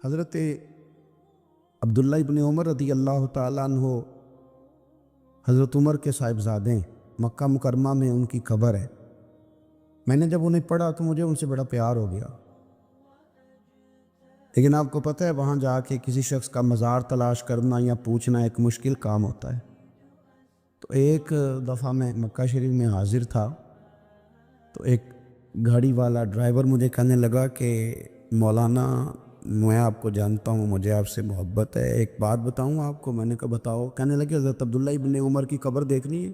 حضرت عبداللہ ابن عمر رضی اللہ تعالیٰ عنہ حضرت عمر کے صاحبزادے، مکہ مکرمہ میں ان کی قبر ہے۔ میں نے جب انہیں پڑھا تو مجھے ان سے بڑا پیار ہو گیا، لیکن آپ کو پتہ ہے وہاں جا کے کسی شخص کا مزار تلاش کرنا یا پوچھنا ایک مشکل کام ہوتا ہے۔ تو ایک دفعہ میں مکہ شریف میں حاضر تھا، تو ایک گاڑی والا ڈرائیور مجھے کہنے لگا کہ مولانا میں آپ کو جانتا ہوں، مجھے آپ سے محبت ہے، ایک بات بتاؤں آپ کو۔ میں نے کہا بتاؤ۔ کہنے لگے حضرت عبداللہ ابن عمر کی قبر دیکھنی ہے۔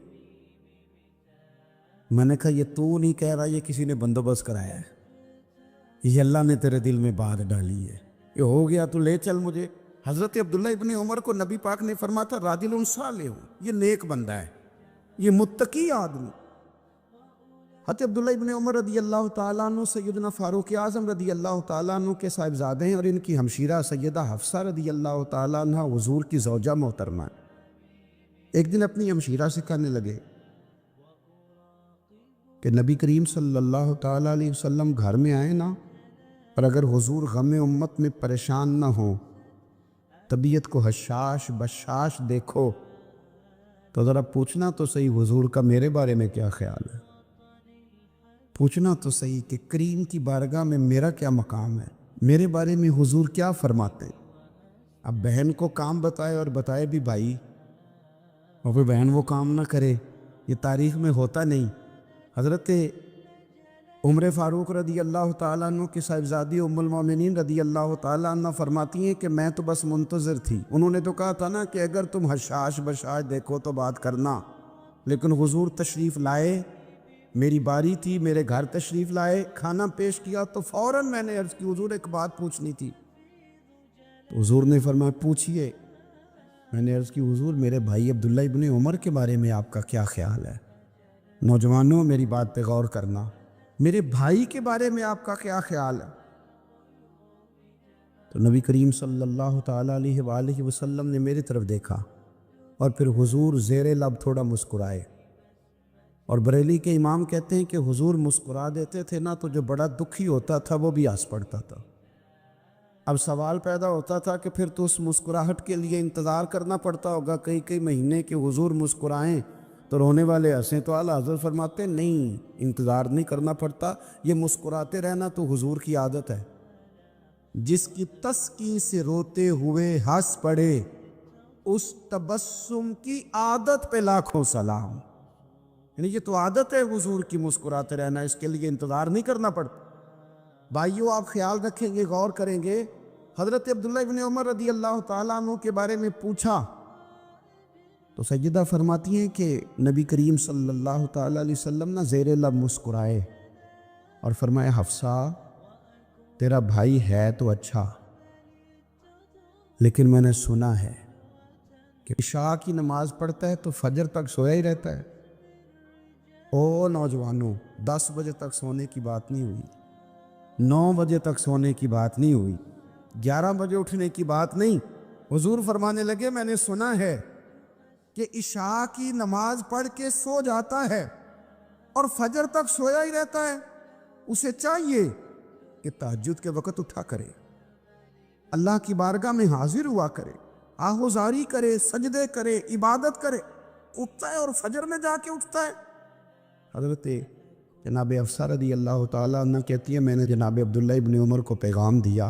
میں نے کہا یہ تو نہیں کہہ رہا، یہ کسی نے بندوبست کرایا ہے، یہ اللہ نے تیرے دل میں بات ڈالی ہے، یہ ہو گیا تو لے چل مجھے۔ حضرت عبداللہ ابن عمر کو نبی پاک نے فرمایا تھا راجل صالح، یہ نیک بندہ ہے، یہ متقی آدمی۔ حضرت عبداللہ ابن عمر رضی اللہ تعالیٰ عنہ سیدنا فاروق اعظم رضی اللہ تعالیٰ عنہ کے صاحبزادے ہیں، اور ان کی ہمشیرہ سیدہ حفصہ رضی اللہ تعالیٰ عنہ حضور کی زوجہ محترمہ ہیں۔ ایک دن اپنی ہمشیرہ سے کہنے لگے کہ نبی کریم صلی اللہ تعالیٰ علیہ وسلم گھر میں آئے نا، اور اگر حضور غم امت میں پریشان نہ ہوں، طبیعت کو حشاش بشاش دیکھو، تو ذرا پوچھنا تو صحیح حضور کا میرے بارے میں کیا خیال ہے، پوچھنا تو صحیح کہ کریم کی بارگاہ میں میرا کیا مقام ہے، میرے بارے میں حضور کیا فرماتے ہیں۔ اب بہن کو کام بتائے، اور بتائے بھی بھائی، اور پھر بہن وہ کام نہ کرے، یہ تاریخ میں ہوتا نہیں۔ حضرت عمر فاروق رضی اللہ تعالیٰ عنہ کی صاحبزادی ام المومنین رضی اللہ تعالیٰ عنہ فرماتی ہیں کہ میں تو بس منتظر تھی۔ انہوں نے تو کہا تھا نا کہ اگر تم حشاش بشاش دیکھو تو بات کرنا، لیکن حضور تشریف لائے، میری باری تھی، میرے گھر تشریف لائے، کھانا پیش کیا تو فوراً میں نے عرض کی حضور ایک بات پوچھنی تھی۔ تو حضور نے فرمایا پوچھئے۔ میں نے عرض کی حضور میرے بھائی عبداللہ ابن عمر کے بارے میں آپ کا کیا خیال ہے؟ نوجوانوں میری بات پہ غور کرنا، میرے بھائی کے بارے میں آپ کا کیا خیال ہے؟ تو نبی کریم صلی اللہ تعالیٰ علیہ وآلہ وسلم نے میری طرف دیکھا، اور پھر حضور زیر لب تھوڑا مسکرائے، اور بریلی کے امام کہتے ہیں کہ حضور مسکرا دیتے تھے نا تو جو بڑا دکھی ہوتا تھا وہ بھی ہنس پڑتا تھا۔ اب سوال پیدا ہوتا تھا کہ پھر تو اس مسکراہٹ کے لیے انتظار کرنا پڑتا ہوگا کئی مہینے کہ حضور مسکرائیں تو رونے والے ہنسیں، تو اعلیٰ حضرت فرماتے نہیں، انتظار نہیں کرنا پڑتا، یہ مسکراتے رہنا تو حضور کی عادت ہے۔ جس کی تسکی سے روتے ہوئے ہنس پڑے، اس تبسم کی عادت پہ لاکھوں سلام۔ یعنی یہ تو عادت ہے حضور کی مسکراتے رہنا، اس کے لیے انتظار نہیں کرنا پڑتا۔ بھائیو آپ خیال رکھیں گے، غور کریں گے، حضرت عبداللہ ابن عمر رضی اللہ تعالیٰ عنہ کے بارے میں پوچھا تو سیدہ فرماتی ہیں کہ نبی کریم صلی اللہ تعالیٰ علیہ وسلم نہ زیر لب مسکرائے اور فرمایا حفصہ تیرا بھائی ہے تو اچھا، لیکن میں نے سنا ہے کہ عشاء کی نماز پڑھتا ہے تو فجر تک سویا ہی رہتا ہے۔ او نوجوانوں، 10 بجے تک سونے کی بات نہیں ہوئی، 9 بجے تک سونے کی بات نہیں ہوئی، 11 بجے اٹھنے کی بات نہیں۔ حضور فرمانے لگے میں نے سنا ہے کہ عشاء کی نماز پڑھ کے سو جاتا ہے اور فجر تک سویا ہی رہتا ہے، اسے چاہیے کہ تہجد کے وقت اٹھا کرے، اللہ کی بارگاہ میں حاضر ہوا کرے، آہوزاری کرے، سجدے کرے، عبادت کرے، اٹھتا ہے اور فجر میں جا کے اٹھتا ہے۔ حضرت جناب حفصہ رضی اللہ تعالیٰ عنہ کہتی ہے میں نے جناب عبداللہ ابن عمر کو پیغام دیا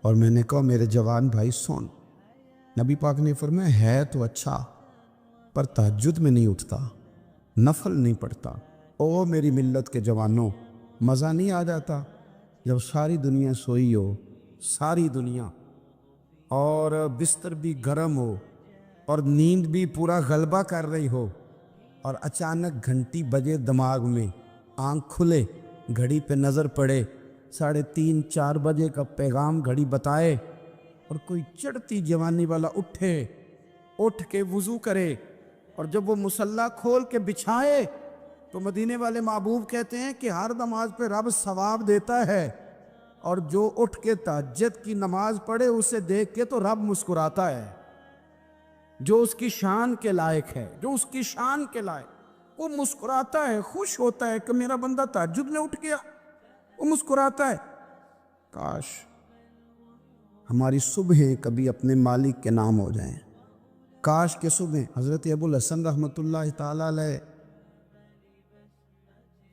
اور میں نے کہا میرے جوان بھائی سن، نبی پاک نے فرمایا ہے تو اچھا پر تہجد میں نہیں اٹھتا، نفل نہیں پڑھتا۔ او میری ملت کے جوانوں، مزہ نہیں آ جاتا جب ساری دنیا سوئی ہو، ساری دنیا، اور بستر بھی گرم ہو اور نیند بھی پورا غلبہ کر رہی ہو، اور اچانک گھنٹی بجے دماغ میں، آنکھ کھلے، گھڑی پہ نظر پڑے، 3:30 4 بجے کا پیغام گھڑی بتائے، اور کوئی چڑھتی جوانی والا اٹھ کے وضو کرے، اور جب وہ مصلی کھول کے بچھائے تو مدینے والے محبوب کہتے ہیں کہ ہر نماز پہ رب ثواب دیتا ہے، اور جو اٹھ کے تہجد کی نماز پڑھے اسے دیکھ کے تو رب مسکراتا ہے، جو اس کی شان کے لائق ہے، جو اس کی شان کے لائق، وہ مسکراتا ہے، خوش ہوتا ہے کہ میرا بندہ تہجد میں اٹھ گیا، وہ مسکراتا ہے۔ کاش ہماری صبحیں کبھی اپنے مالک کے نام ہو جائیں۔ کاش کہ صبح حضرت ابو الحسن رحمۃ اللہ تعالیٰ علیہ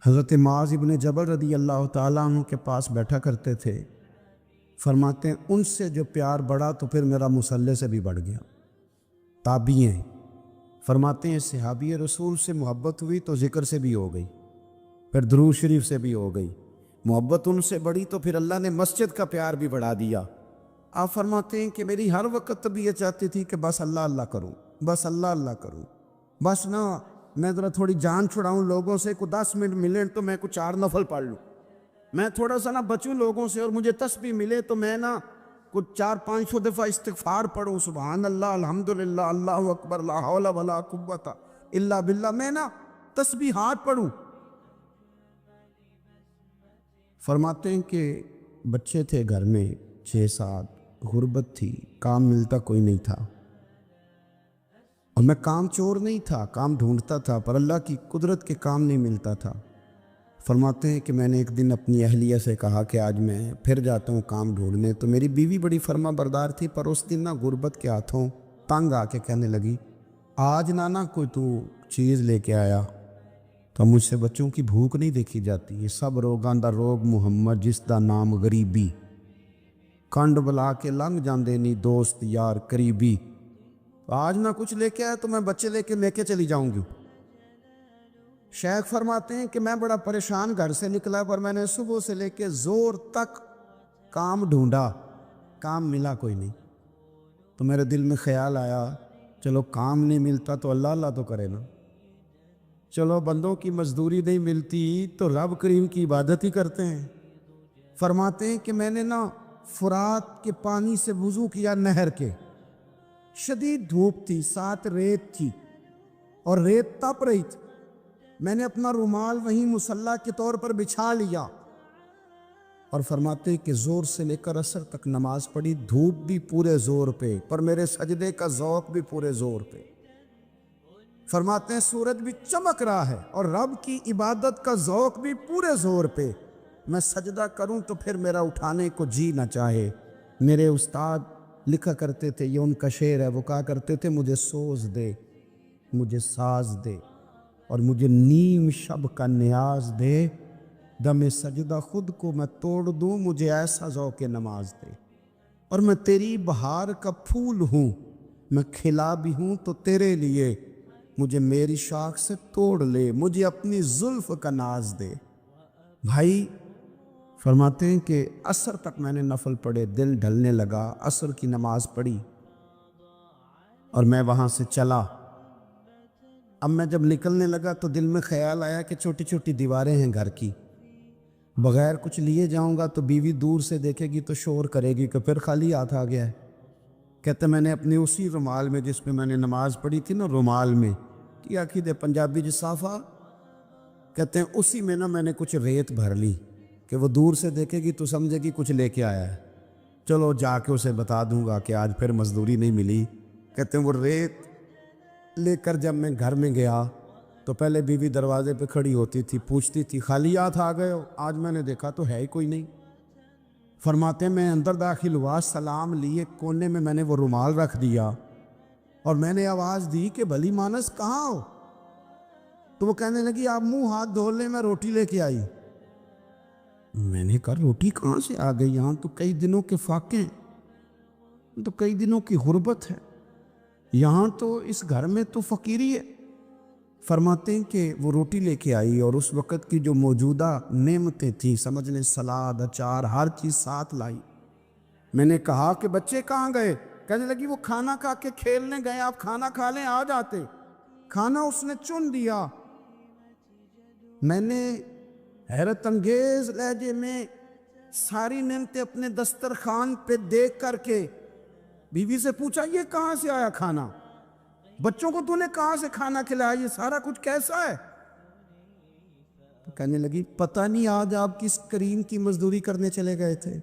حضرت معاذ ابن جبل رضی اللہ تعالیٰ عنہ کے پاس بیٹھا کرتے تھے۔ فرماتے ہیں ان سے جو پیار بڑھا تو پھر میرا مصلی سے بھی بڑھ گیا۔ تابعی ہیں، فرماتے ہیں صحابی رسول سے محبت ہوئی تو ذکر سے بھی ہو گئی، پھر درود شریف سے بھی ہو گئی۔ محبت ان سے بڑھی تو پھر اللہ نے مسجد کا پیار بھی بڑھا دیا۔ آپ فرماتے ہیں کہ میری ہر وقت طبیعت چاہتی تھی کہ بس اللہ اللہ کروں، بس اللہ اللہ کروں، بس نا میں ذرا تھوڑی جان چھڑاؤں لوگوں سے، کو 10 منٹ ملے تو میں کچھ 4 نفل پڑھ لوں، میں تھوڑا سا نا بچوں لوگوں سے، اور مجھے تسبیح ملے تو میں نا کچھ 400-500 دفعہ استغفار پڑھوں، سبحان اللہ، الحمدللہ، اللہ اکبر، لا حول ولا قوت الا باللہ، میں نا تسبیحات پڑھوں۔ فرماتے ہیں کہ بچے تھے گھر میں 6-7، غربت تھی، کام ملتا کوئی نہیں تھا، اور میں کام چور نہیں تھا، کام ڈھونڈتا تھا، پر اللہ کی قدرت کے کام نہیں ملتا تھا۔ فرماتے ہیں کہ میں نے ایک دن اپنی اہلیہ سے کہا کہ آج میں پھر جاتا ہوں کام ڈھونڈنے، تو میری بیوی بڑی فرما بردار تھی، پر اس دن نا غربت کے ہاتھوں تنگ آ کے کہنے لگی آج نانا کوئی تو چیز لے کے آیا، تو مجھ سے بچوں کی بھوک نہیں دیکھی جاتی، یہ سب روگاں دا روگ محمد جس دا نام غریبی، کنڈ بلا کے لنگ جاندے نہیں دوست یار قریبی، آج نہ کچھ لے کے آیا تو میں بچے لے کے چلی جاؤں گی۔ شیخ فرماتے ہیں کہ میں بڑا پریشان گھر سے نکلا، پر میں نے صبح سے لے کے زور تک کام ڈھونڈا، کام ملا کوئی نہیں، تو میرے دل میں خیال آیا چلو کام نہیں ملتا تو اللہ اللہ تو کرے نا، چلو بندوں کی مزدوری نہیں ملتی تو رب کریم کی عبادت ہی کرتے ہیں۔ فرماتے ہیں کہ میں نے نا فرات کے پانی سے وضو کیا، نہر کے، شدید دھوپ تھی، ساتھ ریت تھی اور ریت تپ رہی تھی، میں نے اپنا رومال وہیں مصلی کے طور پر بچھا لیا، اور فرماتے ہیں کہ زور سے لے کر عصر تک نماز پڑھی، دھوپ بھی پورے زور پہ، پر میرے سجدے کا ذوق بھی پورے زور پہ۔ فرماتے ہیں سورج بھی چمک رہا ہے اور رب کی عبادت کا ذوق بھی پورے زور پہ، میں سجدہ کروں تو پھر میرا اٹھانے کو جی نہ چاہے۔ میرے استاد لکھا کرتے تھے، یہ ان کا شعر ہے، وہ کہا کرتے تھے مجھے سوز دے، مجھے ساز دے، اور مجھے نیم شب کا نیاز دے، دم سجدہ خود کو میں توڑ دوں، مجھے ایسا ذوق نماز دے، اور میں تیری بہار کا پھول ہوں، میں کھلا بھی ہوں تو تیرے لیے، مجھے میری شاخ سے توڑ لے، مجھے اپنی زلف کا ناز دے۔ بھائی فرماتے ہیں کہ عصر تک میں نے نفل پڑھے، دل ڈھلنے لگا، عصر کی نماز پڑھی اور میں وہاں سے چلا۔ اب میں جب نکلنے لگا تو دل میں خیال آیا کہ چھوٹی چھوٹی دیواریں ہیں گھر کی، بغیر کچھ لیے جاؤں گا تو بیوی دور سے دیکھے گی تو شور کرے گی کہ پھر خالی ہاتھ آ گیا ہے۔ کہتے میں نے اپنی اسی رومال میں جس پہ میں نے نماز پڑھی تھی نا، رومال میں کیا آخی پنجابی جسافہ کہتے ہیں، اسی میں نا میں نے کچھ ریت بھر لی کہ وہ دور سے دیکھے گی تو سمجھے گی کچھ لے کے آیا ہے، چلو جا کے اسے بتا دوں گا کہ آج پھر مزدوری نہیں ملی۔ کہتے ہیں وہ ریت لے کر جب میں گھر میں گیا تو پہلے بیوی دروازے پہ کھڑی ہوتی تھی، پوچھتی تھی خالی ہاتھ آ گئے ہو؟ آج میں نے دیکھا تو ہے ہی کوئی نہیں۔ فرماتے ہیں میں اندر داخل ہوا، سلام لیے، کونے میں نے وہ رومال رکھ دیا اور میں نے آواز دی کہ بھلی مانس کہاں ہو؟ تو وہ کہنے لگی آپ منہ ہاتھ دھو لیں، میں روٹی لے کے آئی۔ میں نے کہا روٹی کہاں سے آ گئی؟ یہاں تو کئی دنوں کے فاقے ہیں، تو کئی دنوں کی غربت ہے، یہاں تو اس گھر میں تو فقیری ہے۔ فرماتے ہیں کہ وہ روٹی لے کے آئی اور اس وقت کی جو موجودہ نعمتیں تھیں، سمجھ لیں سلاد، اچار، ہر چیز ساتھ لائی۔ میں نے کہا کہ بچے کہاں گئے؟ کہنے لگی وہ کھانا کھا کے کھیلنے گئے، آپ کھانا کھا لیں آ جاتے۔ کھانا اس نے چن دیا۔ میں نے حیرت انگیز لہجے میں ساری نعمتیں اپنے دسترخوان پہ دیکھ کر کے بیوی سے پوچھا یہ کہاں سے آیا کھانا؟ بچوں کو تو نے کہاں سے کھانا کھلایا؟ یہ سارا کچھ کیسا ہے؟ تو کہنے لگی پتہ نہیں آج آپ کس کریم کی مزدوری کرنے چلے گئے تھے،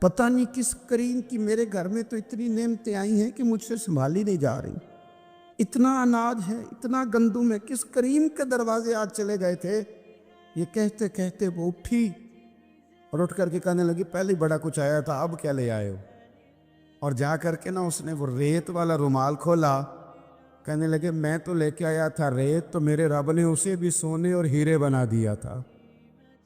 پتہ نہیں کس کریم کی، میرے گھر میں تو اتنی نعمتیں آئی ہیں کہ مجھ سے سنبھالی نہیں جا رہی، اتنا اناج ہے، اتنا گندم ہے، کس کریم کے دروازے آج چلے گئے تھے؟ یہ کہتے کہتے وہ اٹھی اور اٹھ کر کے کہنے لگی پہلے ہی بڑا کچھ آیا تھا، اب کیا لے آئے ہو؟ اور جا کر کے نا اس نے وہ ریت والا رومال کھولا، کہنے لگے میں تو لے کے آیا تھا ریت، تو میرے رب نے اسے بھی سونے اور ہیرے بنا دیا تھا۔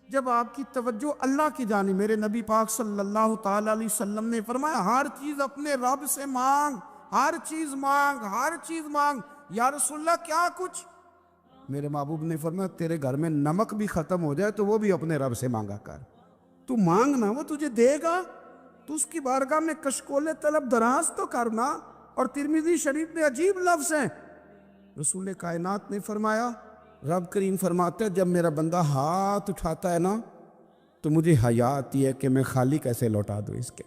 جب آپ کی توجہ اللہ کی جانب، میرے نبی پاک صلی اللہ تعالی علیہ وسلم نے فرمایا ہر چیز اپنے رب سے مانگ، ہر چیز مانگ، ہر چیز مانگ۔ یا رسول اللہ کیا کچھ؟ میرے محبوب نے فرمایا تیرے گھر میں نمک بھی ختم ہو جائے تو وہ بھی اپنے رب سے مانگا کر، تو مانگنا وہ تجھے دے گا، تو اس کی بارگاہ میں کشکول طلب دراز تو کرنا۔ اور ترمذی شریف میں عجیب لفظ ہیں، رسول کائنات نے فرمایا، رب کریم فرماتے ہیں جب میرا بندہ ہاتھ اٹھاتا ہے نا تو مجھے حیا آتی ہے کہ میں خالی کیسے لوٹا دوں اس کے۔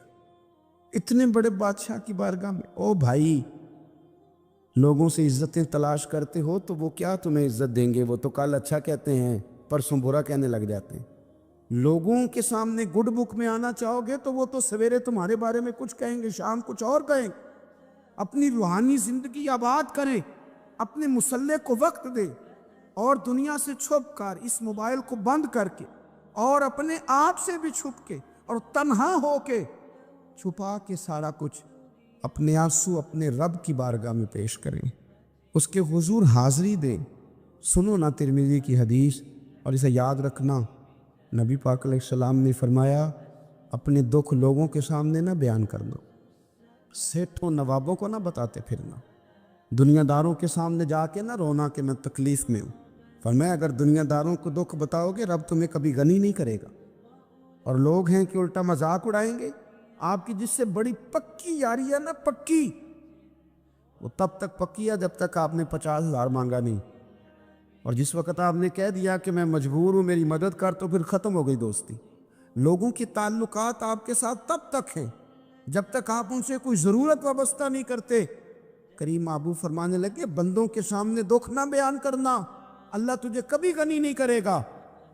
اتنے بڑے بادشاہ کی بارگاہ میں، او بھائی لوگوں سے عزتیں تلاش کرتے ہو تو وہ کیا تمہیں عزت دیں گے؟ وہ تو کل اچھا کہتے ہیں پرسوں برا کہنے لگ جاتے ہیں۔ لوگوں کے سامنے گڈ بک میں آنا چاہو گے تو وہ تو سویرے تمہارے بارے میں کچھ کہیں گے، شام کچھ اور کہیں گے۔ اپنی روحانی زندگی آباد کریں، اپنے مسلح کو وقت دیں، اور دنیا سے چھپ کر اس موبائل کو بند کر کے اور اپنے آپ سے بھی چھپ کے اور تنہا ہو کے چھپا کے سارا کچھ اپنے آنسو اپنے رب کی بارگاہ میں پیش کریں، اس کے حضور حاضری دیں۔ سنو نا ترمذی کی حدیث، اور اسے یاد رکھنا، نبی پاک علیہ السلام نے فرمایا اپنے دکھ لوگوں کے سامنے نہ بیان کرنا، سیٹھوں نوابوں کو نہ بتاتے پھرنا، دنیا داروں کے سامنے جا کے نہ رونا کہ میں تکلیف میں ہوں۔ فرمایا اگر دنیا داروں کو دکھ بتاؤ گے رب تمہیں کبھی غنی نہیں کرے گا، اور لوگ ہیں کہ الٹا مذاق اڑائیں گے۔ آپ کی جس سے بڑی پکی یاری ہے نا، پکی، وہ تب تک پکی ہے جب تک آپ نے 50,000 مانگا نہیں، اور جس وقت آپ نے کہہ دیا کہ میں مجبور ہوں میری مدد کر تو پھر ختم ہو گئی دوستی۔ لوگوں کے تعلقات آپ کے ساتھ تب تک ہیں جب تک آپ ان سے کوئی ضرورت وابستہ نہیں کرتے۔ کریم محبوب فرمانے لگے بندوں کے سامنے دکھ نہ بیان کرنا، اللہ تجھے کبھی غنی نہیں کرے گا،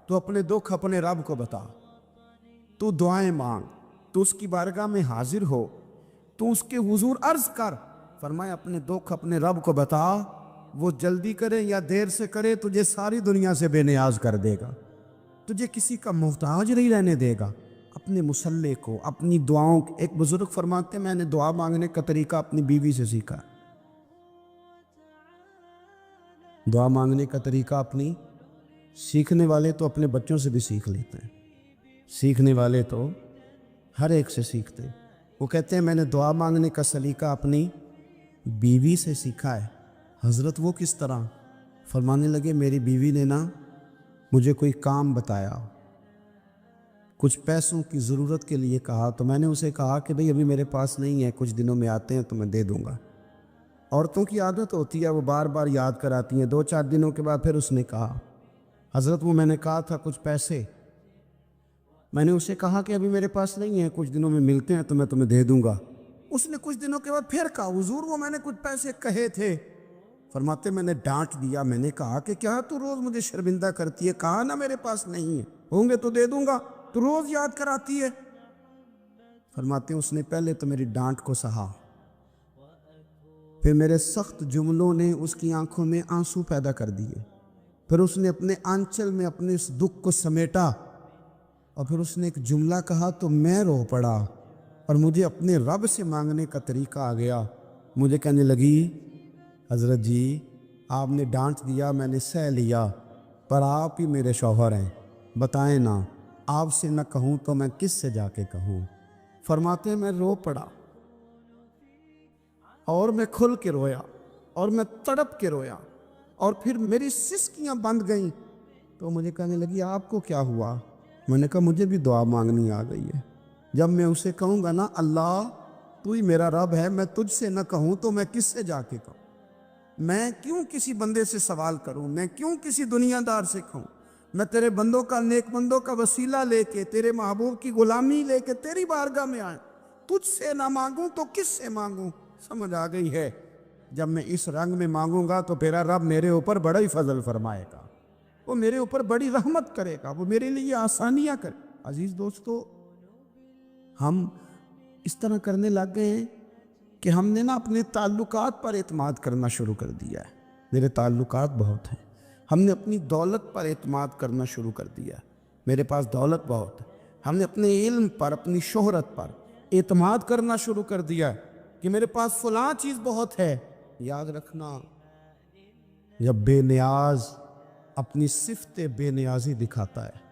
تو اپنے دکھ اپنے رب کو بتا، تو دعائیں مانگ، تو اس کی بارگاہ میں حاضر ہو، تو اس کے حضور عرض کر۔ فرمایا اپنے دکھ اپنے رب کو بتا، وہ جلدی کرے یا دیر سے کرے تجھے ساری دنیا سے بے نیاز کر دے گا، تجھے کسی کا محتاج نہیں رہنے دے گا۔ اپنے مسلح کو، اپنی دعاؤں، ایک بزرگ فرماتے ہیں میں نے دعا مانگنے کا طریقہ اپنی بیوی سے سیکھا، دعا مانگنے کا طریقہ اپنی، سیکھنے والے تو اپنے بچوں سے بھی سیکھ لیتے ہیں، سیکھنے والے تو ہر ایک سے سیکھتے ہیں۔ وہ کہتے ہیں میں نے دعا مانگنے کا سلیقہ اپنی بیوی سے سیکھا ہے۔ حضرت وہ کس طرح؟ فرمانے لگے میری بیوی نے نا مجھے کوئی کام بتایا، کچھ پیسوں کی ضرورت کے لیے کہا، تو میں نے اسے کہا کہ بھئی ابھی میرے پاس نہیں ہے، کچھ دنوں میں آتے ہیں تو میں دے دوں گا۔ عورتوں کی عادت ہوتی ہے وہ بار بار یاد کراتی ہیں، 2-4 دنوں کے بعد پھر اس نے کہا حضرت وہ میں نے کہا تھا کچھ پیسے، میں نے اسے کہا کہ ابھی میرے پاس نہیں ہے، کچھ دنوں میں ملتے ہیں تو میں تمہیں دے دوں گا۔ اس نے کچھ دنوں کے بعد پھر کہا حضور وہ میں نے کچھ پیسے کہے تھے۔ فرماتے میں نے ڈانٹ دیا، میں نے کہا کہ کیا تو روز مجھے شرمندہ کرتی ہے، کہا نا میرے پاس نہیں ہے، ہوں گے تو دے دوں گا، تو روز یاد کراتی ہے۔ فرماتے ہیں اس نے پہلے تو میری ڈانٹ کو سہا، پھر میرے سخت جملوں نے اس کی آنکھوں میں آنسو پیدا کر دیے، پھر اس نے اپنے آنچل میں اپنے اس دکھ کو سمیٹا، اور پھر اس نے ایک جملہ کہا تو میں رو پڑا، اور مجھے اپنے رب سے مانگنے کا طریقہ آ گیا۔ مجھے کہنے لگی حضرت جی آپ نے ڈانٹ دیا میں نے سہ لیا، پر آپ ہی میرے شوہر ہیں، بتائیں نا آپ سے نہ کہوں تو میں کس سے جا کے کہوں۔ فرماتے ہیں میں رو پڑا، اور میں کھل کے رویا، اور میں تڑپ کے رویا، اور پھر میری سسکیاں بند گئیں۔ تو مجھے کہنے لگی آپ کو کیا ہوا؟ میں نے کہا مجھے بھی دعا مانگنی آ گئی ہے، جب میں اسے کہوں گا نا اللہ تو ہی میرا رب ہے، میں تجھ سے نہ کہوں تو میں کس سے جا کے کہوں؟ میں کیوں کسی بندے سے سوال کروں؟ میں کیوں کسی دنیا دار سے کہوں؟ میں تیرے بندوں کا، نیک بندوں کا وسیلہ لے کے، تیرے محبوب کی غلامی لے کے تیری بارگاہ میں آئیں، تجھ سے نہ مانگوں تو کس سے مانگوں؟ سمجھ آ گئی ہے؟ جب میں اس رنگ میں مانگوں گا تو تیرا رب میرے اوپر بڑا ہی فضل فرمائے گا، وہ میرے اوپر بڑی رحمت کرے گا، وہ میرے لیے آسانیاں کرے۔ عزیز دوستو ہم اس طرح کرنے لگ گئے ہیں کہ ہم نے نا اپنے تعلقات پر اعتماد کرنا شروع کر دیا ہے۔ میرے تعلقات بہت ہیں، ہم نے اپنی دولت پر اعتماد کرنا شروع کر دیا ہے، میرے پاس دولت بہت ہے، ہم نے اپنے علم پر، اپنی شہرت پر اعتماد کرنا شروع کر دیا کہ میرے پاس فلاں چیز بہت ہے۔ یاد رکھنا، جب بے نیاز اپنی صفت بے نیازی دکھاتا ہے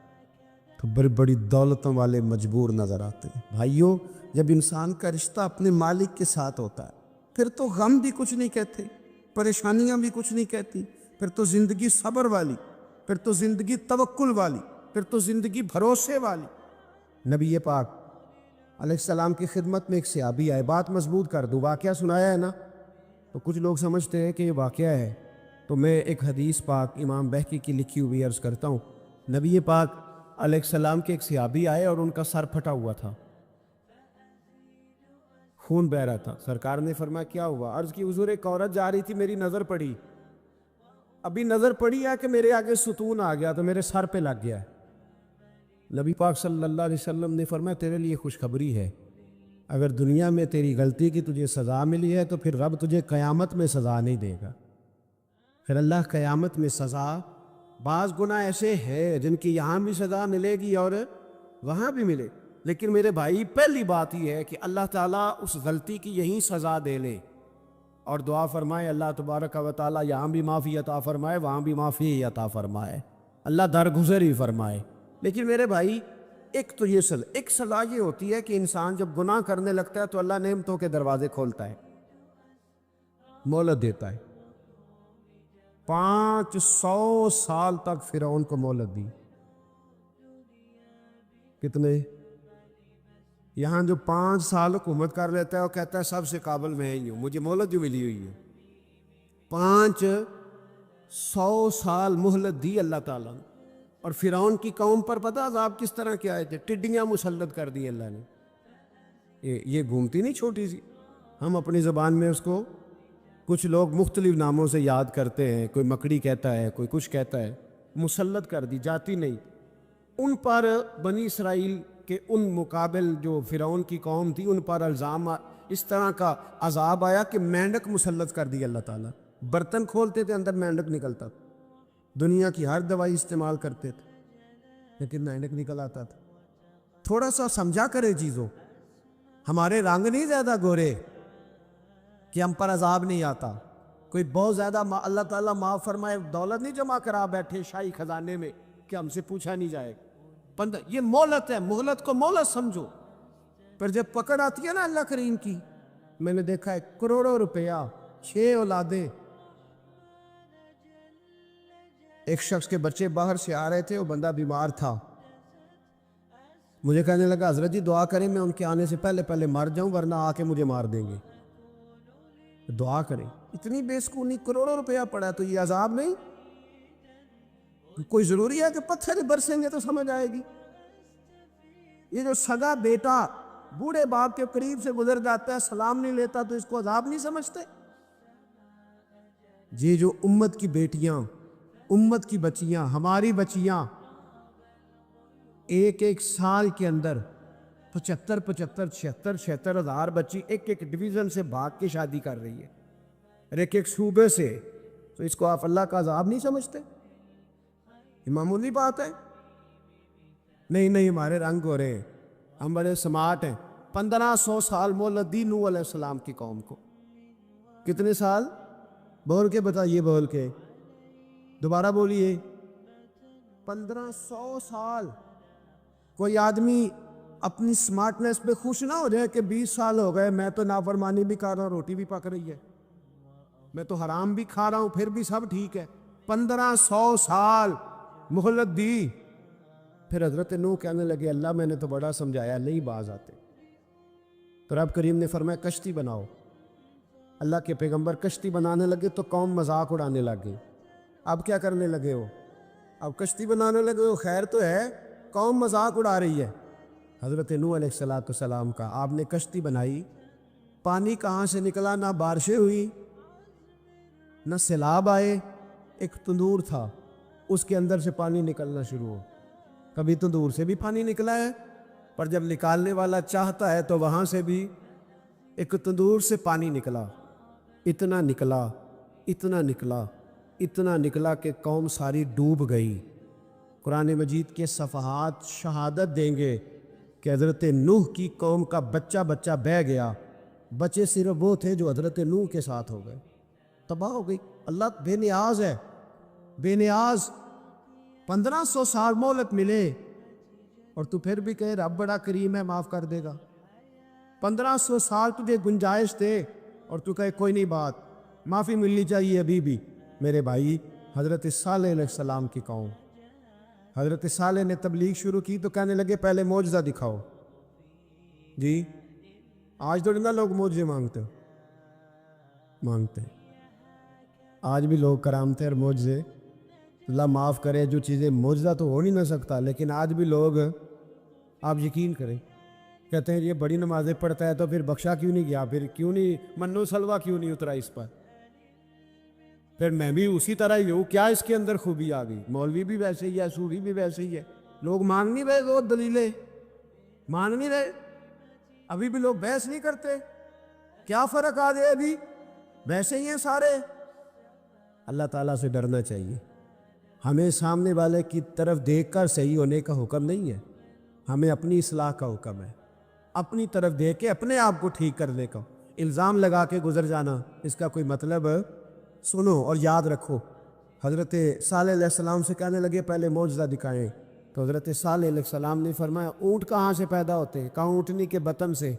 تو بڑی بڑی دولتوں والے مجبور نظر آتے ہیں۔ بھائیوں، جب انسان کا رشتہ اپنے مالک کے ساتھ ہوتا ہے پھر تو غم بھی کچھ نہیں کہتے، پریشانیاں بھی کچھ نہیں کہتی، پھر تو زندگی صبر والی، پھر تو زندگی توکل والی، پھر تو زندگی بھروسے والی۔ نبی پاک علیہ السلام کی خدمت میں ایک صحابی آئے، بات مضبوط کر دوں، واقعہ سنایا ہے نا، تو کچھ لوگ سمجھتے ہیں کہ یہ واقعہ ہے، تو میں ایک حدیث پاک امام بہقی کی لکھی ہوئی عرض کرتا ہوں۔ نبی پاک علیہ السلام کے ایک صحابی آئے اور ان کا سر پھٹا ہوا تھا، خون بہ رہا تھا۔ سرکار نے فرمایا کیا ہوا؟ عرض کی حضور ایک عورت جا رہی تھی، میری نظر پڑی، ابھی نظر پڑی ہے کہ میرے آگے ستون آ گیا تو میرے سر پہ لگ گیا ہے۔ نبی پاک صلی اللہ علیہ وسلم نے فرمایا تیرے لیے خوشخبری ہے، اگر دنیا میں تیری غلطی کی تجھے سزا ملی ہے تو پھر رب تجھے قیامت میں سزا نہیں دے گا۔ پھر اللہ قیامت میں سزا، بعض گناہ ایسے ہیں جن کی یہاں بھی سزا ملے گی اور وہاں بھی ملے، لیکن میرے بھائی پہلی بات یہ ہے کہ اللہ تعالیٰ اس غلطی کی یہیں سزا دے لے، اور دعا فرمائے اللہ تبارک و تعالیٰ یہاں بھی معافی عطا فرمائے، وہاں بھی معافی عطا فرمائے، اللہ درگزر ہی فرمائے۔ لیکن میرے بھائی ایک تو یہ ایک سزا یہ ہوتی ہے کہ انسان جب گناہ کرنے لگتا ہے تو اللہ نعمتوں کے دروازے کھولتا ہے، مہلت دیتا ہے۔ 500 سال تک فرعون کو مہلت دی۔ کتنے؟ یہاں جو 5 سال حکومت کر لیتا ہے وہ کہتا ہے سب سے قابل میں ہی ہوں، مجھے مہلت جو ملی ہوئی ہے۔ 500 سال مہلت دی اللہ تعالیٰ نے، اور فرعون کی قوم پر پتہ عذاب کس طرح کے آئے تھے؟ ٹڈیاں مسلط کر دی اللہ نے۔ یہ گھومتی نہیں چھوٹی سی، ہم اپنی زبان میں اس کو کچھ لوگ مختلف ناموں سے یاد کرتے ہیں، کوئی مکڑی کہتا ہے، کوئی کچھ کہتا ہے، مسلط کر دی، جاتی نہیں۔ ان پر بنی اسرائیل کے ان مقابل جو فرعون کی قوم تھی ان پر الزام اس طرح کا عذاب آیا کہ مینڈک مسلط کر دی اللہ تعالیٰ۔ برتن کھولتے تھے اندر مینڈک نکلتا تھا، دنیا کی ہر دوائی استعمال کرتے تھے لیکن مینڈک نکل آتا تھا۔ تھوڑا سا سمجھا کرے چیزوں، ہمارے رنگ نہیں زیادہ گورے کہ ہم پر عذاب نہیں آتا، کوئی بہت زیادہ اللہ تعالیٰ معاف فرمائے دولت نہیں جمع کرا بیٹھے شاہی خزانے میں کہ ہم سے پوچھا نہیں جائے گا۔ یہ مہلت ہے، مہلت کو مہلت سمجھو، پر جب پکڑ آتی ہے نا اللہ کریم کی، میں نے دیکھا ہے کروڑوں روپیہ، 6 اولادیں، ایک شخص کے بچے باہر سے آ رہے تھے، وہ بندہ بیمار تھا، مجھے کہنے لگا حضرت جی دعا کریں میں ان کے آنے سے پہلے مر جاؤں ورنہ آ کے مجھے مار دیں گے، دعا کریں۔ اتنی بے سکونی، کروڑوں روپیہ پڑا تو یہ عذاب نہیں؟ کوئی ضروری ہے کہ پتھر برسیں گے تو سمجھ آئے گی؟ یہ جو سگا بیٹا بوڑھے باپ کے قریب سے گزر جاتا ہے، سلام نہیں لیتا تو اس کو عذاب نہیں سمجھتے؟ یہ جو امت کی بیٹیاں، امت کی بچیاں، ہماری بچیاں ایک سال کے اندر 75 76 ہزار بچی ایک ڈویژن سے بھاگ کے شادی کر رہی ہے، اور ایک صوبے سے، تو اس کو آپ اللہ کا عذاب نہیں سمجھتے؟ یہ معمولی بات ہے؟ نہیں ہمارے رنگ ہو رہے ہیں، ہم بڑے سمارٹ ہیں۔ 1500 سال مہلت دی نوح علیہ السلام کی قوم کو۔ کتنے سال؟ بول کے بتائیے، بول کے دوبارہ بولیے۔ 1500 سال۔ کوئی آدمی اپنی سمارٹنس پہ خوش نہ ہو جائے کہ 20 سال ہو گئے میں تو نافرمانی بھی کر رہا ہوں، روٹی بھی پک رہی ہے، میں تو حرام بھی کھا رہا ہوں، پھر بھی سب ٹھیک ہے۔ 1500 سال مہلت دی۔ پھر حضرت نوح کہنے لگے اللہ میں نے تو بڑا سمجھایا، نہیں باز آتے، تو رب کریم نے فرمایا کشتی بناؤ۔ اللہ کے پیغمبر کشتی بنانے لگے تو قوم مذاق اڑانے لگے۔ اب کیا کرنے لگے ہو؟ اب کشتی بنانے لگے ہو، خیر تو ہے، قوم مذاق اڑا رہی ہے۔ حضرت نوح علیہ السلام کا آپ نے کشتی بنائی، پانی کہاں سے نکلا؟ نہ بارشیں ہوئی نہ سیلاب آئے، ایک تندور تھا اس کے اندر سے پانی نکلنا شروع ہو۔ کبھی تندور سے بھی پانی نکلا ہے، پر جب نکالنے والا چاہتا ہے تو وہاں سے بھی ایک تندور سے پانی نکلا، اتنا نکلا اتنا نکلا اتنا نکلا کہ قوم ساری ڈوب گئی۔ قرآن مجید کے صفحات شہادت دیں گے کہ حضرت نوح کی قوم کا بچہ بچہ بہہ گیا، بچے صرف وہ تھے جو حضرت نوح کے ساتھ ہو گئے، تباہ ہو گئی۔ اللہ بے نیاز ہے، بے نیاز۔ 1500 سال مہلت ملے اور تو پھر بھی کہے رب بڑا کریم ہے، معاف کر دے گا۔ 1500 سال تجھے گنجائش دے اور تو کہے کوئی نہیں، بات معافی ملنی چاہیے ابھی بھی۔ میرے بھائی، حضرت صالح علیہ السلام کی قوم، حضرت صالح نے تبلیغ شروع کی تو کہنے لگے پہلے معجزہ دکھاؤ۔ جی آج تو نہ لوگ معجزے مانگتے ہیں، آج بھی لوگ کرامتیں اور معجزے، اللہ معاف کرے، جو چیزیں معجزہ تو ہو نہیں نہ سکتا، لیکن آج بھی لوگ، آپ یقین کریں، کہتے ہیں یہ بڑی نمازیں پڑھتا ہے تو پھر بخشا کیوں نہیں گیا، پھر کیوں نہیں منو سلوا کیوں نہیں اترا اس پر، پھر میں بھی اسی طرح ہی ہوں، کیا اس کے اندر خوبی آ گئی؟ مولوی بھی ویسے ہی ہے، صوفی بھی ویسے ہی ہے، لوگ مان نہیں رہے، وہ دلیلیں مان نہیں رہے، ابھی بھی لوگ بحث نہیں کرتے، کیا فرق آ گیا؟ ابھی ویسے ہی ہیں سارے۔ اللہ تعالیٰ سے ڈرنا چاہیے، ہمیں سامنے والے کی طرف دیکھ کر صحیح ہونے کا حکم نہیں ہے، ہمیں اپنی اصلاح کا حکم ہے، اپنی طرف دیکھ کے اپنے آپ کو ٹھیک کرنے کا۔ الزام لگا کے گزر جانا، اس کا کوئی مطلب سنو اور یاد رکھو۔ حضرت صالح علیہ السلام سے کہنے لگے پہلے معجزہ دکھائیں، تو حضرت صالح علیہ السلام نے فرمایا اونٹ کہاں سے پیدا ہوتے ہیں؟ کہاں؟ اونٹنی کے بطن سے۔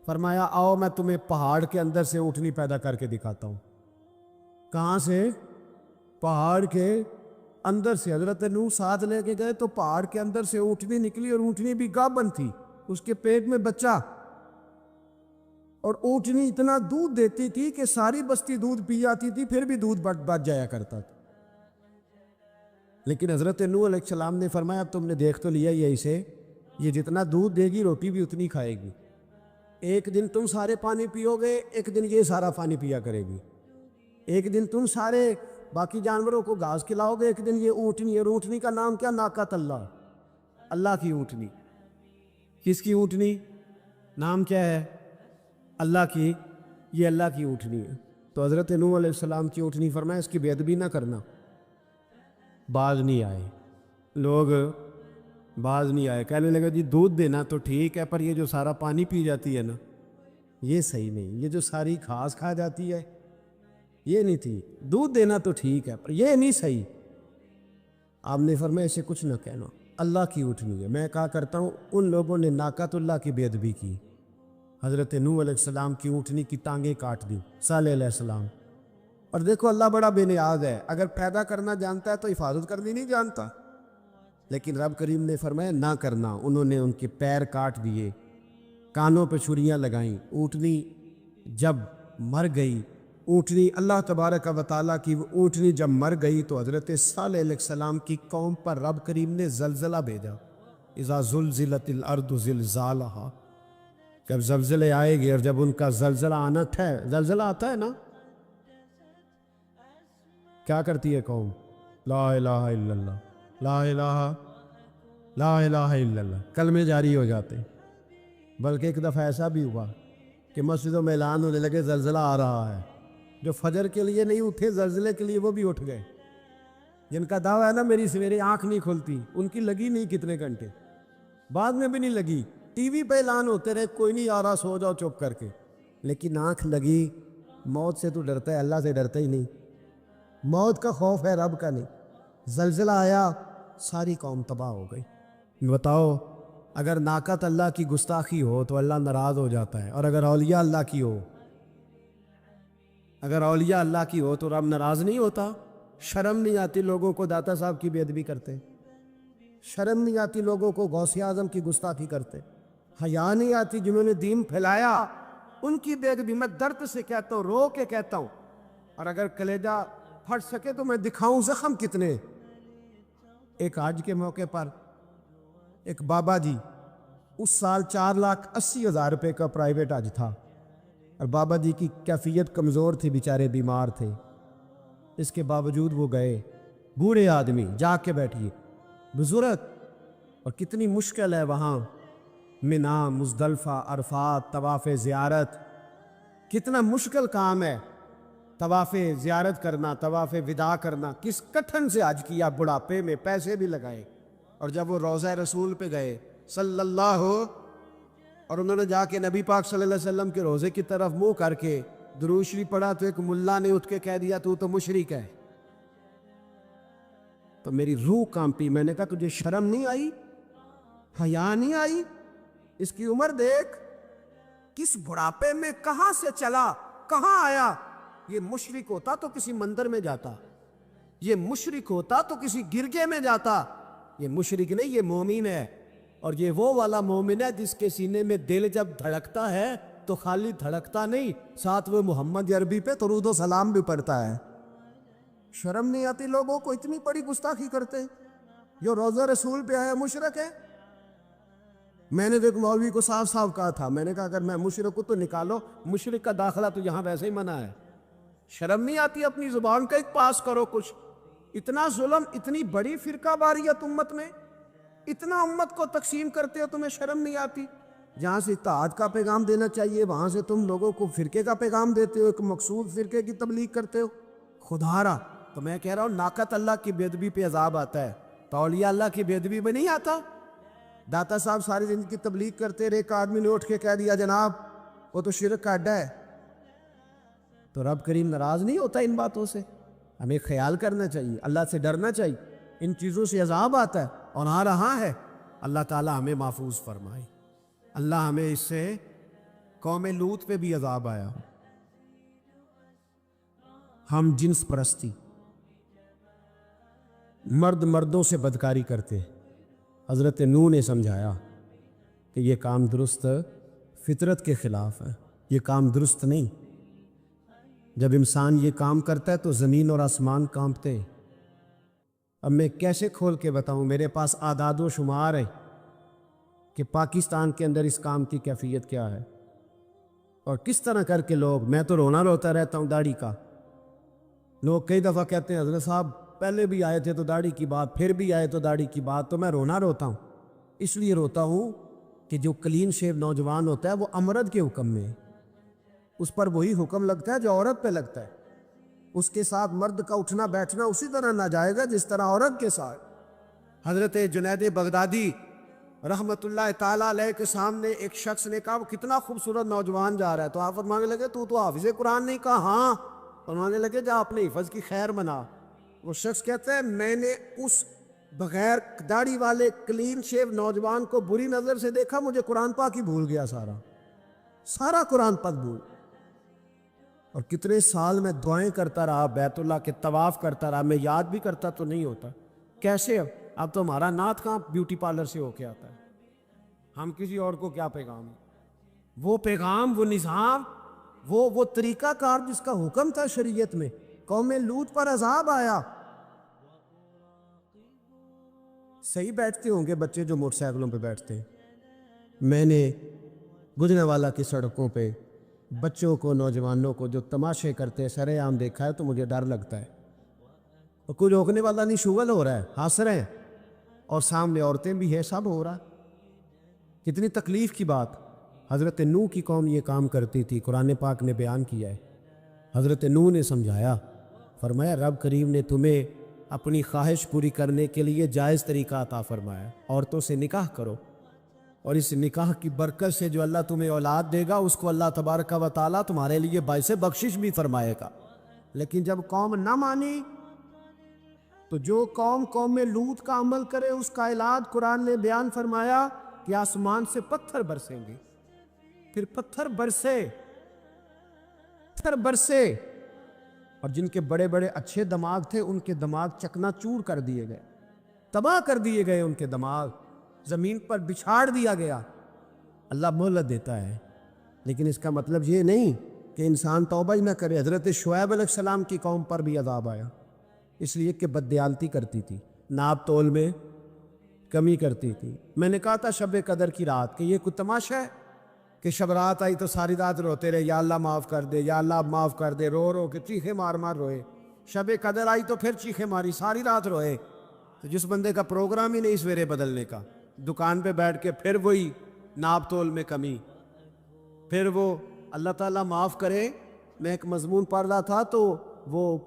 فرمایا آؤ میں تمہیں پہاڑ کے اندر سے اونٹنی پیدا کر کے دکھاتا ہوں۔ کہاں سے؟ پہاڑ کے اندر سے۔ حضرت نوح ساتھ لے کے گئے تو پہاڑ کے اندر سے اونٹنی نکلی، اور اونٹنی بھی گابن تھی، اس کے پیٹ میں بچہ، اور اونٹنی اتنا دودھ دیتی تھی کہ ساری بستی دودھ پی جاتی تھی، پھر بھی دودھ بچ جایا کرتا تھا۔ لیکن حضرت نوح علیہ السلام نے فرمایا اب تم نے دیکھ تو لیا ہی اسے، یہ جتنا دودھ دے گی روٹی بھی اتنی کھائے گی، ایک دن تم سارے پانی پیو گے، ایک دن یہ سارا پانی پیا کرے گی، ایک دن تم سارے باقی جانوروں کو گھاس کھلاؤ گے، ایک دن یہ اونٹنی، اور اونٹنی کا نام کیا؟ ناقۃ اللہ، اللہ کی اونٹنی۔ کس کی اونٹنی؟ نام کیا ہے؟ اللہ کی، یہ اللہ کی اونٹنی ہے۔ تو حضرت نوح علیہ السلام کی اونٹنی فرمایا اس کی بے ادبی نہ کرنا۔ باز نہیں آئے لوگ، باز نہیں آئے، کہنے لگے جی دودھ دینا تو ٹھیک ہے، پر یہ جو سارا پانی پی جاتی ہے نا، یہ صحیح نہیں، یہ جو ساری گھاس کھا جاتی ہے یہ نہیں تھی، دودھ دینا تو ٹھیک ہے پر یہ نہیں صحیح۔ آپ نے فرمایا اسے کچھ نہ کہنا، اللہ کی اونٹنی ہے۔ میں کہا کرتا ہوں ان لوگوں نے ناقۃ اللہ کی بے ادبی کی، حضرت نوح علیہ السلام کی اونٹنی کی ٹانگیں کاٹ دی، صالح علیہ السلام۔ اور دیکھو اللہ بڑا بے نیاز ہے، اگر پیدا کرنا جانتا ہے تو حفاظت کرنی نہیں جانتا، لیکن رب کریم نے فرمایا نہ کرنا۔ انہوں نے ان کے پیر کاٹ دیے، کانوں پہ چھریاں لگائیں۔ اونٹنی جب مر گئی، اونٹنی اللہ تبارک و تعالیٰ کی اونٹنی جب مر گئی تو حضرت صالح علیہ السلام کی قوم پر رب کریم نے زلزلہ بھیجا، اذا زلزلت الارض زلزالہا، جب زلزلے آئے گے، اور جب ان کا زلزلہ آنا ہے، زلزلہ آتا ہے نا، کیا کرتی ہے قوم؟ لا الہ الا اللہ، لا الہ لا الہ الا اللہ، کلمے جاری ہو جاتے ہیں۔ بلکہ ایک دفعہ ایسا بھی ہوا کہ مسجدوں میں اعلان ہونے لگے زلزلہ آ رہا ہے، جو فجر کے لیے نہیں اٹھے زلزلے کے لیے وہ بھی اٹھ گئے، جن کا دعویٰ ہے نا میری سویرے آنکھ نہیں کھلتی، ان کی لگی نہیں کتنے گھنٹے، بعد میں بھی نہیں لگی، ٹی وی پہ اعلان ہوتے رہے کوئی نہیں آ رہا، سو جاؤ چپ کر کے، لیکن آنکھ لگی۔ موت سے تو ڈرتا ہے، اللہ سے ڈرتا ہی نہیں، موت کا خوف ہے رب کا نہیں۔ زلزلہ آیا، ساری قوم تباہ ہو گئی۔ بتاؤ اگر ناقۃ اللہ کی گستاخی ہو تو اللہ ناراض ہو جاتا ہے، اور اگر اولیاء اللہ کی ہو، اگر اولیاء اللہ کی ہو تو رب ناراض نہیں ہوتا؟ شرم نہیں آتی لوگوں کو داتا صاحب کی بے ادبی کرتے؟ شرم نہیں آتی لوگوں کو غوث اعظم کی گستاخی کرتے؟ حیا نہیں آتی جنہوں نے دین پھیلایا ان کی بے ادبی؟ میں درد سے کہتا ہوں، رو کے کہتا ہوں، اور اگر کلیجہ پھٹ سکے تو میں دکھاؤں زخم کتنے۔ ایک حج کے موقع پر ایک بابا جی، اس سال 4,80,000 روپے کا پرائیویٹ حج تھا، اور بابا جی کی کیفیت کمزور تھی، بیچارے بیمار تھے، اس کے باوجود وہ گئے۔ بوڑھے آدمی، جا کے بیٹھیے، بزرگ، اور کتنی مشکل ہے وہاں منا، مزدلفہ، عرفات، طواف زیارت، کتنا مشکل کام ہے طواف زیارت کرنا، طواف وداع کرنا۔ کس کٹھن سے حج کیا، بڑھاپے میں پیسے بھی لگائے، اور جب وہ روضہ رسول پہ گئے صلی اللہ اور انہوں نے جا کے نبی پاک صلی اللہ علیہ وسلم کے روزے کی طرف منہ کر کے درود شریف پڑھا تو ایک ملا نے اٹھ کے کہہ دیا تو مشرک ہے. تو میری روح کانپی. میں نے کہا تجھے شرم نہیں آئی, حیا نہیں آئی؟ اس کی عمر دیکھ, کس بڑھاپے میں کہاں سے چلا کہاں آیا. یہ مشرک ہوتا تو کسی مندر میں جاتا, یہ مشرک ہوتا تو کسی گرجے میں جاتا. یہ مشرک نہیں, یہ مومن ہے. اور یہ وہ والا مومن ہے جس کے سینے میں دل جب دھڑکتا ہے تو خالی دھڑکتا نہیں, ساتھ وہ محمد عربی پہ درود و سلام بھی پڑھتا ہے. شرم نہیں آتی لوگوں کو؟ اتنی بڑی گستاخی کرتے ہیں. جو روزہ رسول پہ آیا مشرک ہے. میں نے دیکھ مولوی کو صاف صاف کہا تھا, میں نے کہا اگر میں مشرک ہوں تو نکالو, مشرک کا داخلہ تو یہاں ویسے ہی منع ہے. شرم نہیں آتی؟ اپنی زبان کا ایک پاس کرو کچھ. اتنا ظلم, اتنی بڑی فرقہ واریت امت میں, اتنا امت کو تقسیم کرتے ہو, تمہیں شرم نہیں آتی؟ جہاں سے اتحاد کا پیغام دینا چاہیے وہاں سے تم لوگوں کو فرقے کا پیغام دیتے ہو, ایک مقصود فرقے کی تبلیغ کرتے ہو. خدا را, تو میں کہہ رہا ہوں ناقت اللہ کی بے ادبی پہ عذاب آتا ہے, تو اولیاء اللہ کی بے ادبی پہ نہیں آتا. داتا صاحب ساری زندگی کی تبلیغ کرتے رہے, ایک آدمی نے اٹھ کے کہہ دیا جناب وہ تو شرک کا اڈا ہے, تو رب کریم ناراض نہیں ہوتا ان باتوں سے؟ ہمیں خیال کرنا چاہیے, اللہ سے ڈرنا چاہیے. ان چیزوں سے عذاب آتا ہے اور آ رہا ہے. اللہ تعالیٰ ہمیں محفوظ فرمائے. اللہ ہمیں اس سے, قوم لوط پہ بھی عذاب آیا. ہم جنس پرستی, مرد مردوں سے بدکاری کرتے. حضرت نوح نے سمجھایا کہ یہ کام درست فطرت کے خلاف ہے, یہ کام درست نہیں. جب انسان یہ کام کرتا ہے تو زمین اور آسمان کانپتے. اب میں کیسے کھول کے بتاؤں, میرے پاس اعداد و شمار ہے کہ پاکستان کے اندر اس کام کی کیفیت کیا ہے اور کس طرح کر کے لوگ, میں تو رونا روتا رہتا ہوں داڑھی کا. لوگ کئی دفعہ کہتے ہیں حضرت صاحب پہلے بھی آئے تھے تو داڑھی کی بات, پھر بھی آئے تو داڑھی کی بات. تو میں رونا روتا ہوں, اس لیے روتا ہوں کہ جو کلین شیو نوجوان ہوتا ہے وہ امرد کے حکم میں ہے, اس پر وہی حکم لگتا ہے جو عورت پہ لگتا ہے. اس کے ساتھ مرد کا اٹھنا بیٹھنا اسی طرح نہ جائے گا جس طرح عورت کے ساتھ. حضرت جنید بغدادی رحمت اللہ تعالیٰ علیہ کے سامنے ایک شخص نے کہا وہ کتنا خوبصورت نوجوان جا رہا ہے, تو آپ فرمانے لگے تو حافظ قرآن نہیں؟ کہا ہاں. فرمانے لگے جا اپنے حفظ کی خیر منا. وہ شخص کہتا ہے میں نے اس بغیر داڑھی والے کلین شیو نوجوان کو بری نظر سے دیکھا, مجھے قرآن پاک ہی بھول گیا, سارا قرآن پاک بھول. اور کتنے سال میں دعائیں کرتا رہا, بیت اللہ کے طواف کرتا رہا, میں یاد بھی کرتا تو نہیں ہوتا. کیسے اب تو ہمارا نعت کہاں بیوٹی پارلر سے ہو کے آتا ہے, ہم کسی اور کو کیا پیغام, وہ پیغام, وہ نظام, وہ طریقہ کار جس کا حکم تھا شریعت میں. قوم لوط پر عذاب آیا. صحیح بیٹھتے ہوں گے بچے جو موٹر سائیکلوں پہ بیٹھتے ہیں. میں نے گجرے والا کی سڑکوں پہ بچوں کو, نوجوانوں کو جو تماشے کرتے سرے عام دیکھا ہے تو مجھے ڈر لگتا ہے. اور کوئی روکنے والا نہیں, شغل ہو رہا ہے, ہنس رہے ہیں, اور سامنے عورتیں بھی ہے, سب ہو رہا. کتنی تکلیف کی بات. حضرت نوح کی قوم یہ کام کرتی تھی, قرآن پاک نے بیان کیا ہے. حضرت نوح نے سمجھایا, فرمایا رب کریم نے تمہیں اپنی خواہش پوری کرنے کے لیے جائز طریقہ عطا فرمایا, عورتوں سے نکاح کرو, اور اس نکاح کی برکت سے جو اللہ تمہیں اولاد دے گا اس کو اللہ تبارک و تعالیٰ تمہارے لیے باعث بخشش بھی فرمائے گا. لیکن جب قوم نہ مانی تو جو قوم لوط کا عمل کرے اس کا علاج قرآن نے بیان فرمایا کہ آسمان سے پتھر برسیں گے. پھر پتھر برسے, اور جن کے بڑے بڑے اچھے دماغ تھے ان کے دماغ چکنا چور کر دیے گئے, تباہ کر دیے گئے, ان کے دماغ زمین پر بچھاڑ دیا گیا. اللہ مہلت دیتا ہے, لیکن اس کا مطلب یہ نہیں کہ انسان توبہ ہی نہ کرے. حضرت شعیب علیہ السلام کی قوم پر بھی عذاب آیا, اس لیے کہ بددیانتی کرتی تھی, ناپ تول میں کمی کرتی تھی. میں نے کہا تھا شب قدر کی رات کہ یہ کوئی تماشا ہے کہ شب رات آئی تو ساری رات روتے رہے, یا اللہ معاف کر دے, یا اللہ معاف کر دے, رو رو کے چیخے مار مار روئے. شب قدر آئی تو پھر چیخے ماری, ساری رات روئے. تو جس بندے کا پروگرام ہی نہیں سویرے بدلنے کا, دکان پہ بیٹھ کے پھر وہی ناپ تول میں کمی, پھر وہ اللہ تعالیٰ معاف کرے. میں ایک مضمون پڑھ رہا تھا تو وہ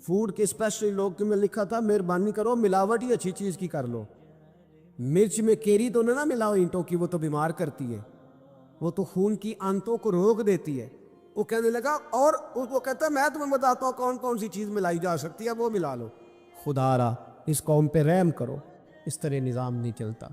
فوڈ کے اسپیشل لوگ میں لکھا تھا مہربانی کرو ملاوٹ ہی اچھی چیز کی کر لو, مرچ میں کیری تو نہ ملاؤ اینٹوں کی, وہ تو بیمار کرتی ہے. وہ تو خون کی آنتوں کو روک دیتی ہے. وہ کہنے لگا اور وہ کہتا ہے میں تمہیں بتاتا ہوں کون کون سی چیز ملائی جا سکتی ہے وہ ملا لو. خدا را اس قوم پہ رحم کرو, اس طرح نظام نہیں چلتا.